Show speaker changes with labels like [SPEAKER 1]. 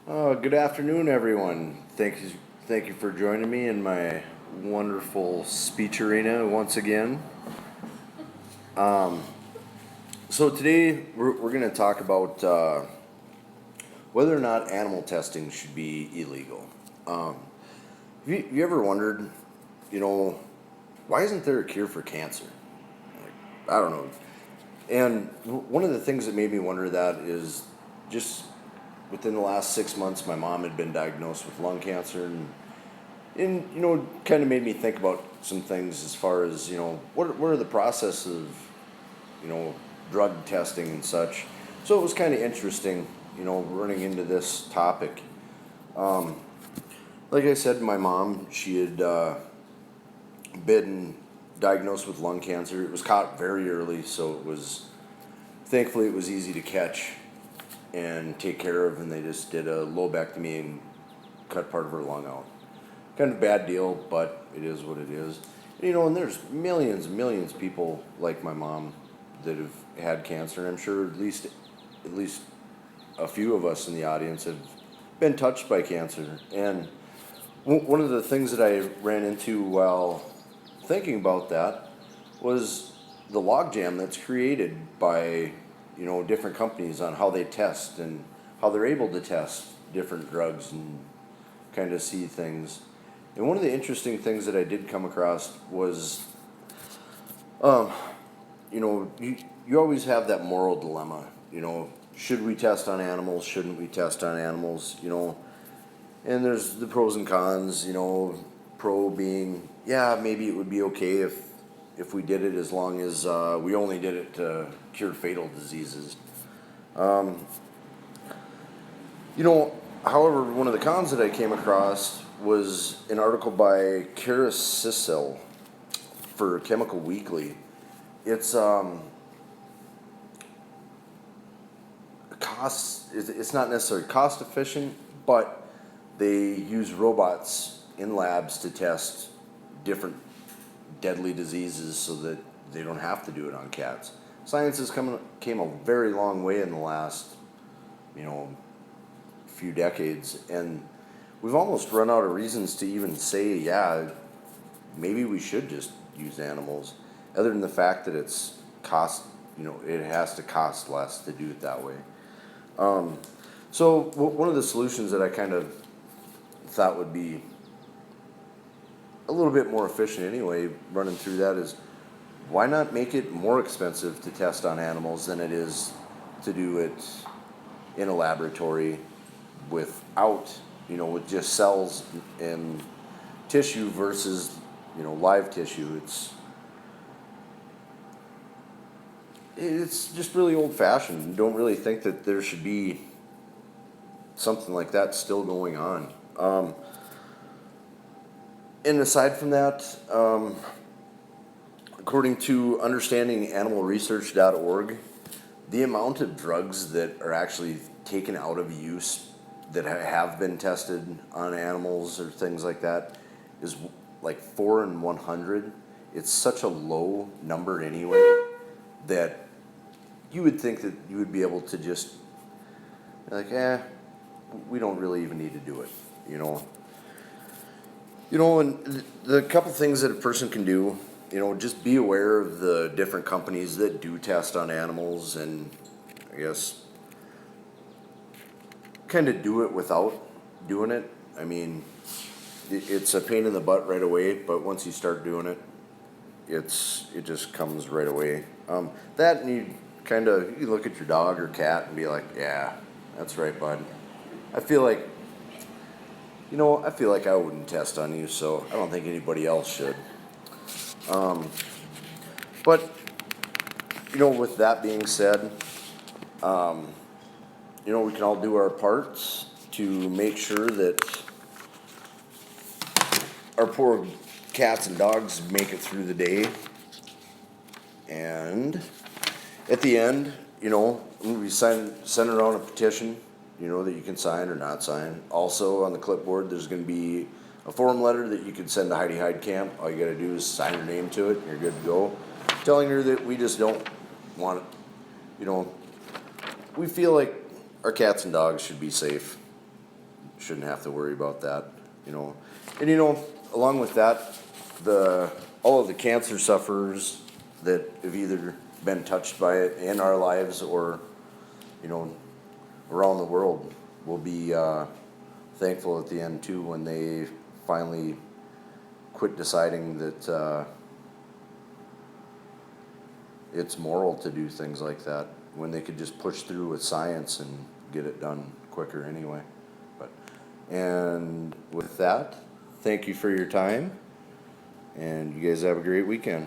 [SPEAKER 1] Good afternoon, everyone. Thank you for joining me in my wonderful speech arena once again. So today we're going to talk about whether or not animal testing should be illegal. Have you ever wondered, you know, why isn't there a cure for cancer? I don't know. And one of the things that made me wonder that is just within the last 6 months, my mom had been diagnosed with lung cancer, and kind of made me think about some things as far as what are the process of drug testing and such. So it was kind of interesting, running into this topic. Like I said, my mom, she had been diagnosed with lung cancer. It was caught very early, so thankfully it was easy to catch and take care of, and they just did a lobectomy and cut part of her lung out. Kind of a bad deal, but it is what it is. And there's millions and millions of people like my mom that have had cancer, and I'm sure at least a few of us in the audience have been touched by cancer. And one of the things that I ran into while thinking about that was the logjam that's created by different companies on how they test and how they're able to test different drugs and kind of see things. And one of the interesting things that I did come across was, you always have that moral dilemma. Should we test on animals? Shouldn't we test on animals? And there's the pros and cons. Pro being, yeah, maybe it would be okay if we did it as long as we only did it to cure fatal diseases. However, one of the cons that I came across was an article by Kara Sissel for Chemical Weekly. It's it's not necessarily cost efficient, but they use robots in labs to test different deadly diseases so that they don't have to do it on cats. Science came a very long way in the last, few decades, and we've almost run out of reasons to even say, yeah, maybe we should just use animals, other than the fact that it has to cost less to do it that way. So one of the solutions that I kind of thought would be a little bit more efficient anyway, running through that, is why not make it more expensive to test on animals than it is to do it in a laboratory without, with just cells and tissue versus, live tissue. It's just really old fashioned. Don't really think that there should be something like that still going on. And aside from that, according to understandinganimalresearch.org, the amount of drugs that are actually taken out of use that have been tested on animals or things like that is like 4 in 100. It's such a low number anyway that you would think that you would be able to just we don't really even need to do it. And the couple things that a person can do, just be aware of the different companies that do test on animals, and I guess kind of do it without doing it. I mean, it's a pain in the butt right away, but once you start doing it, it just comes right away. That, and you look at your dog or cat and be like, yeah, that's right, bud. I feel like I wouldn't test on you, so I don't think anybody else should. But with that being said, we can all do our parts to make sure that our poor cats and dogs make it through the day. And at the end, we send around a petition, that you can sign or not sign. Also on the clipboard, there's going to be a form letter that you can send to Heidi Heidkamp. All you got to do is sign her name to it, and you're good to go. Telling her that we just don't want it. We feel like our cats and dogs should be safe. shouldn't have to worry about that, you know. And along with that, all of the cancer sufferers that have either been touched by it in our lives or, around the world will be thankful at the end too when they finally quit deciding that it's moral to do things like that when they could just push through with science and get it done quicker anyway. And with that, thank you for your time, and you guys have a great weekend.